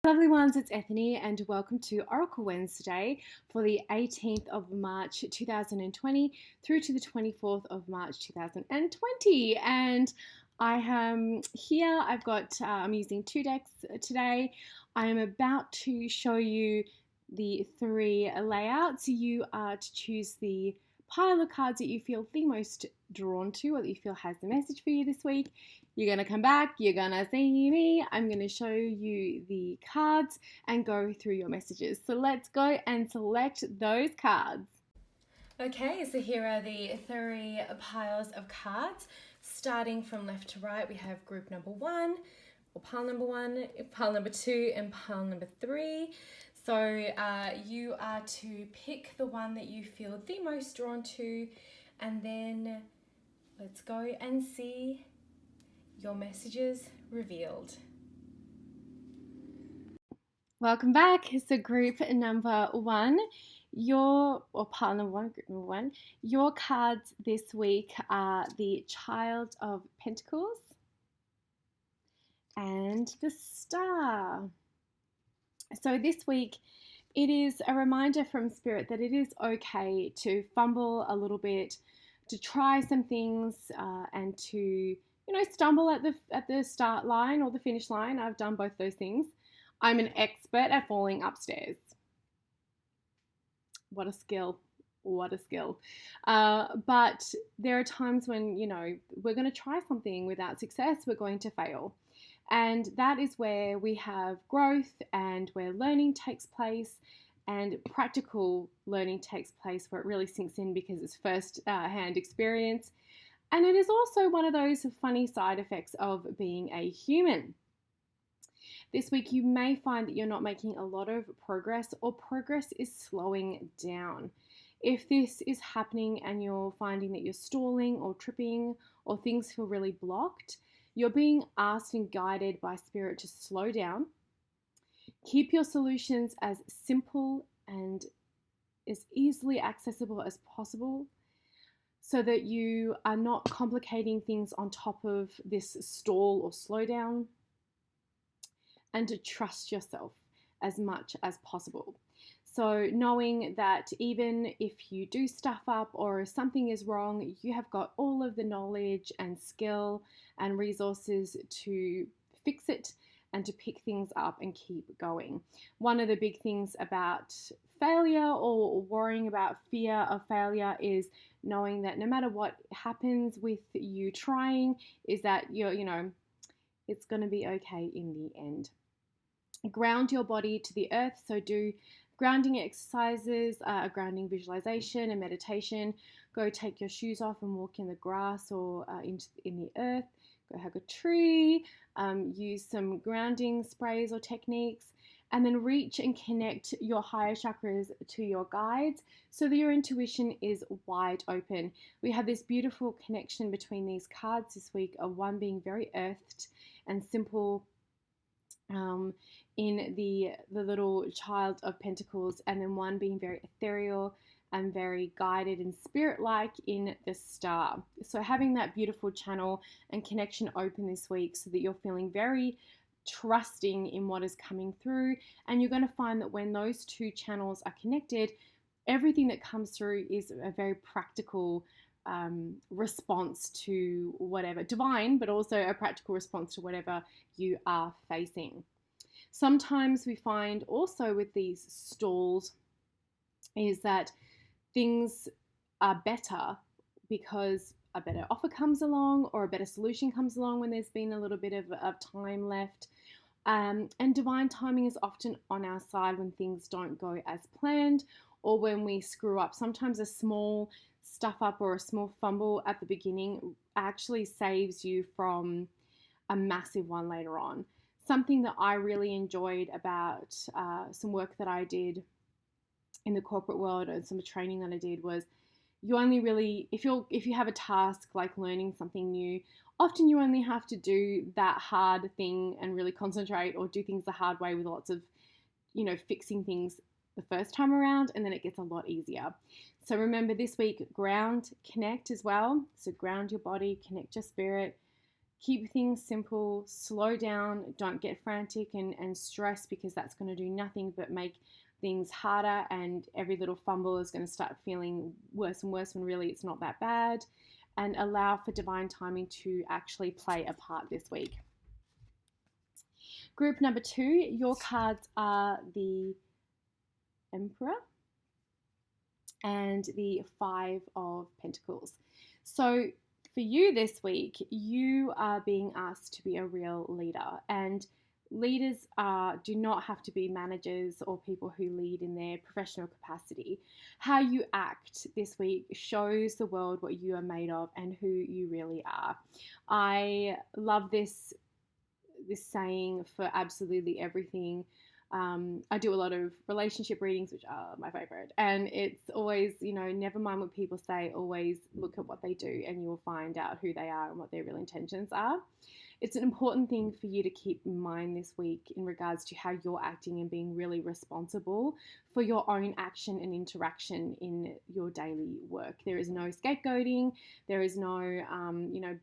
Lovely ones, it's Ethany, and welcome to Oracle Wednesday for the 18th of March 2020 through to the 24th of March 2020. And I am here, I'm using two decks today. I am about to show you the three layouts. You are to choose the pile of cards that you feel the most drawn to or that you feel has the message for you this week. You're going to come back, you're going to see me, I'm going to show you the cards and go through your messages. So let's go and select those cards. Okay, so here are the three piles of cards. Starting from left to right, we have group number one, or pile number one, pile number two, and pile number three. So you are to pick the one that you feel the most drawn to, and then let's go and see your messages revealed. Welcome back. So group number one, pile number one, group number one, your cards this week are the Child of Pentacles and the Star. So this week, it is a reminder from Spirit that it is okay to fumble a little bit, to try some things, and to stumble at the start line or the finish line. I've done both those things. I'm an expert at falling upstairs. What a skill. What a skill. But there are times when, we're going to try something without success, we're going to fail. And that is where we have growth and where learning takes place and practical learning takes place, where it really sinks in because it's first-hand experience. And it is also one of those funny side effects of being a human. This week, you may find that you're not making a lot of progress, or progress is slowing down. If this is happening and you're finding that you're stalling or tripping or things feel really blocked, you're being asked and guided by Spirit to slow down. Keep your solutions as simple and as easily accessible as possible, so that you are not complicating things on top of this stall or slowdown, and to trust yourself as much as possible. So knowing that even if you do stuff up or something is wrong, you have got all of the knowledge and skill and resources to fix it and to pick things up and keep going. One of the big things about failure or worrying about fear of failure is knowing that no matter what happens with you trying, is that it's going to be okay in the end. Ground your body to the earth, so do grounding exercises, grounding visualization and meditation. Go take your shoes off and walk in the grass or in the earth. Go hug a tree. Use some grounding sprays or techniques. And then reach and connect your higher chakras to your guides so that your intuition is wide open. We have this beautiful connection between these cards this week, of one being very earthed and simple, in the little Child of Pentacles, and then one being very ethereal and very guided and spirit-like in the Star. So having that beautiful channel and connection open this week so that you're feeling very trusting in what is coming through. And you're going to find that when those two channels are connected, everything that comes through is a very practical response to whatever, divine, but also a practical response to whatever you are facing. Sometimes we find also with these stalls is that things are better because a better offer comes along or a better solution comes along when there's been a little bit of time left. And divine timing is often on our side when things don't go as planned or when we screw up. Sometimes a small stuff up or a small fumble at the beginning actually saves you from a massive one later on. Something that I really enjoyed about some work that I did in the corporate world and some training that I did was, you only really, if you have a task like learning something new, often you only have to do that hard thing and really concentrate, or do things the hard way with lots of, fixing things the first time around, and then it gets a lot easier. So remember this week, ground, connect as well. So ground your body, connect your spirit, Keep things simple, slow down, don't get frantic and stress, because that's going to do nothing but make things harder, and every little fumble is going to start feeling worse and worse when really it's not that bad. And allow for divine timing to actually play a part this week. Group number 2, your cards are the Emperor and the 5 of Pentacles. So for you this week, you are being asked to be a real leader, and leaders do not have to be managers or people who lead in their professional capacity. How you act this week shows the world what you are made of and who you really are. I love this saying for absolutely everything. I do a lot of relationship readings, which are my favorite. And it's always, never mind what people say, always look at what they do and you'll find out who they are and what their real intentions are. It's an important thing for you to keep in mind this week in regards to how you're acting and being really responsible for your own action and interaction in your daily work. There is no scapegoating. There is no,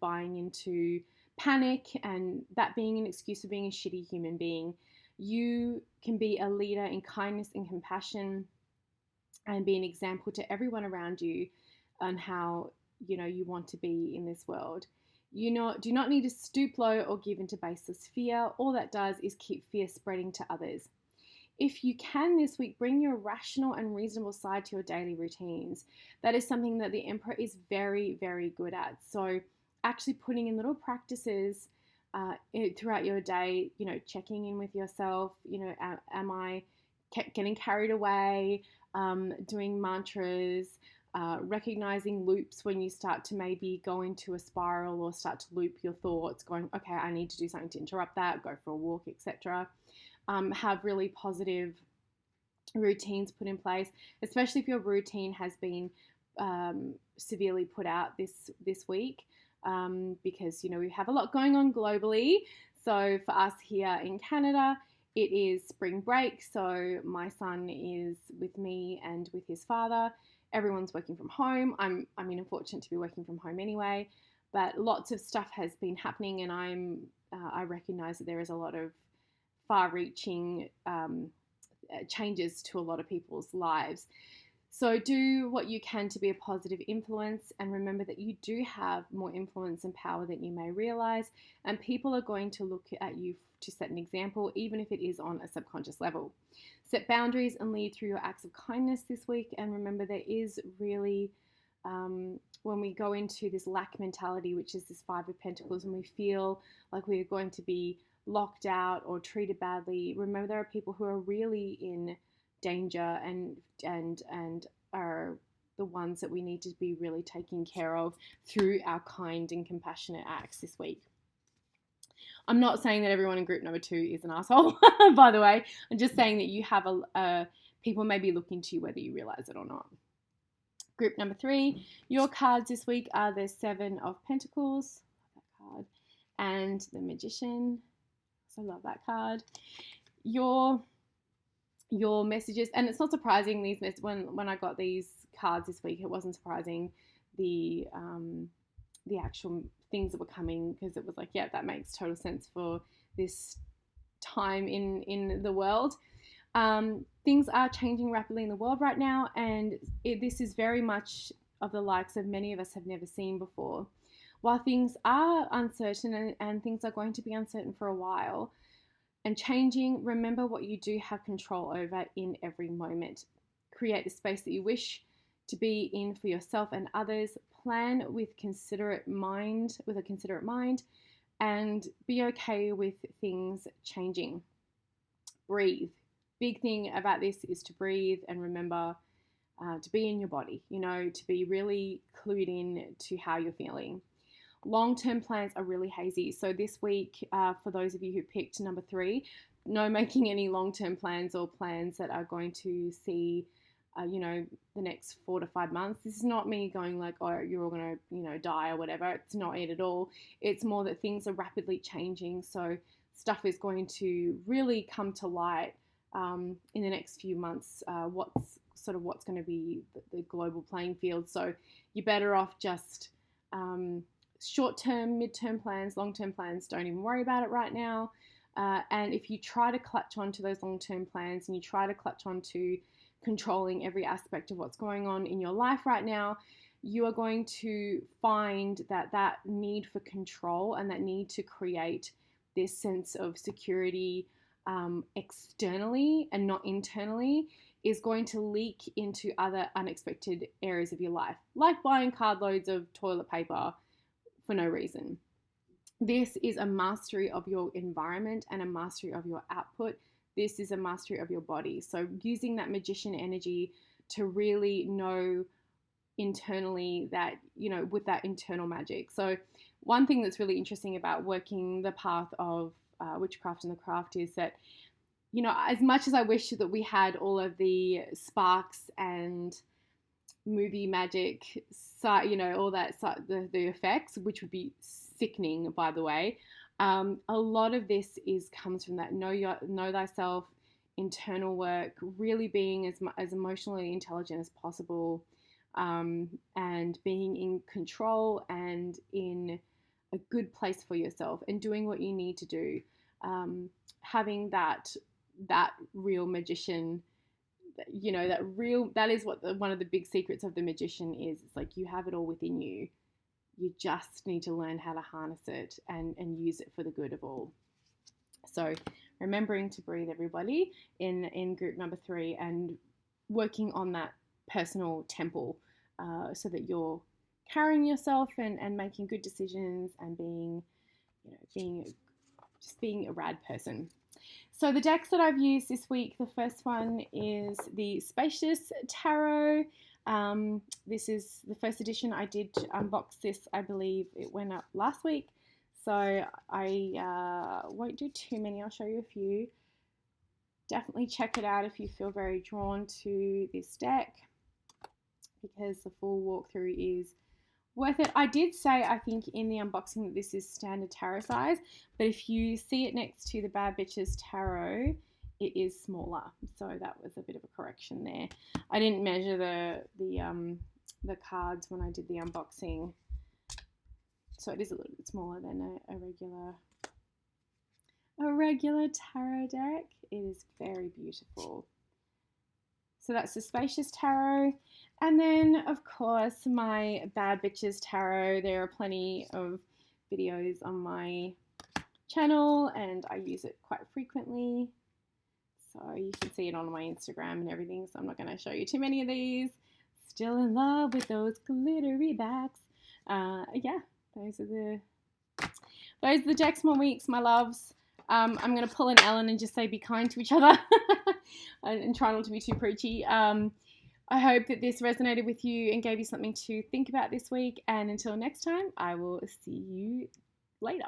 buying into panic and that being an excuse for being a shitty human being. You can be a leader in kindness and compassion and be an example to everyone around you on how, you want to be in this world. You do not need to stoop low or give into baseless fear. All that does is keep fear spreading to others. If you can this week, bring your rational and reasonable side to your daily routines. That is something that the Emperor is very, very good at. So actually putting in little practices throughout your day, checking in with yourself, am I getting carried away, doing mantras, recognizing loops when you start to maybe go into a spiral or start to loop your thoughts, going, okay, I need to do something to interrupt that, go for a walk, etc. Have really positive routines put in place, especially if your routine has been severely put out this week. Because we have a lot going on globally. So for us here in Canada, it is spring break. So my son is with me and with his father. Everyone's working from home. I'm fortunate to be working from home anyway. But lots of stuff has been happening, and I recognise that there is a lot of far-reaching changes to a lot of people's lives. So do what you can to be a positive influence, and remember that you do have more influence and power than you may realize, and people are going to look at you to set an example, even if it is on a subconscious level. Set boundaries and lead through your acts of kindness this week, and remember there is really, when we go into this lack mentality, which is this 5 of Pentacles, and we feel like we are going to be locked out or treated badly, remember there are people who are really in danger and are the ones that we need to be really taking care of through our kind and compassionate acts this week. I'm not saying that everyone in group number 2 is an asshole, by the way. I'm just saying that you have people may be looking to you whether you realize it or not. Group number 3, your cards this week are the 7 of Pentacles, that card, and the Magician. So I love that card. Your messages, and it's not surprising when I got these cards this week, it wasn't surprising the actual things that were coming, because it was like, yeah, that makes total sense for this time in the world. Things are changing rapidly in the world right now, and this is very much of the likes of many of us have never seen before. While things are uncertain and things are going to be uncertain for a while and changing, remember what you do have control over in every moment. Create the space that you wish to be in for yourself and others. Plan with a considerate mind, and be okay with things changing. Breathe. Big thing about this is to breathe and remember to be in your body, to be really clued in to how you're feeling. Long-term plans are really hazy. So this week, for those of you who picked number 3, no making any long-term plans or plans that are going to see, the next 4 to 5 months. This is not me going like, oh, you're all going to, die or whatever. It's not it at all. It's more that things are rapidly changing. So stuff is going to really come to light in the next few months. What's going to be the global playing field. So you're better off just short-term, mid-term plans, long-term plans, don't even worry about it right now. And if you try to clutch onto those long-term plans and you try to clutch onto controlling every aspect of what's going on in your life right now, you are going to find that that need for control and that need to create this sense of security externally and not internally is going to leak into other unexpected areas of your life, like buying carloads of toilet paper for no reason. This is a mastery of your environment and a mastery of your output. This is a mastery of your body. So using that magician energy to really know internally that, with that internal magic. So one thing that's really interesting about working the path of witchcraft and the craft is that, as much as I wish that we had all of the sparks and movie magic, all that, the effects, which would be sickening, by the way. A lot of this comes from that know thyself, internal work, really being as emotionally intelligent as possible, and being in control and in a good place for yourself and doing what you need to do. Having that real magician, that is what one of the big secrets of the magician is. It's like you have it all within you. You just need to learn how to harness it and use it for the good of all. So remembering to breathe, everybody, in group number 3, and working on that personal temple so that you're carrying yourself and making good decisions and being a rad person. So the decks that I've used this week, the first one is the Spacious Tarot. This is the first edition. I did unbox this, I believe it went up last week. So I won't do too many, I'll show you a few. Definitely check it out if you feel very drawn to this deck, because the full walkthrough is worth it. I did say, I think, in the unboxing that this is standard tarot size, but if you see it next to the Bad Bitches Tarot, it is smaller. So that was a bit of a correction there. I didn't measure the cards when I did the unboxing, so it is a little bit smaller than a regular tarot deck. It is very beautiful. So that's the Spacious Tarot. And then, of course, my Bad Bitches Tarot. There are plenty of videos on my channel, and I use it quite frequently. So you can see it on my Instagram and everything, so I'm not going to show you too many of these. Still in love with those glittery backs. Yeah, those are the Jacksmore weeks, my loves. I'm going to pull an Ellen and just say be kind to each other and try not to be too preachy. I hope that this resonated with you and gave you something to think about this week. And until next time, I will see you later.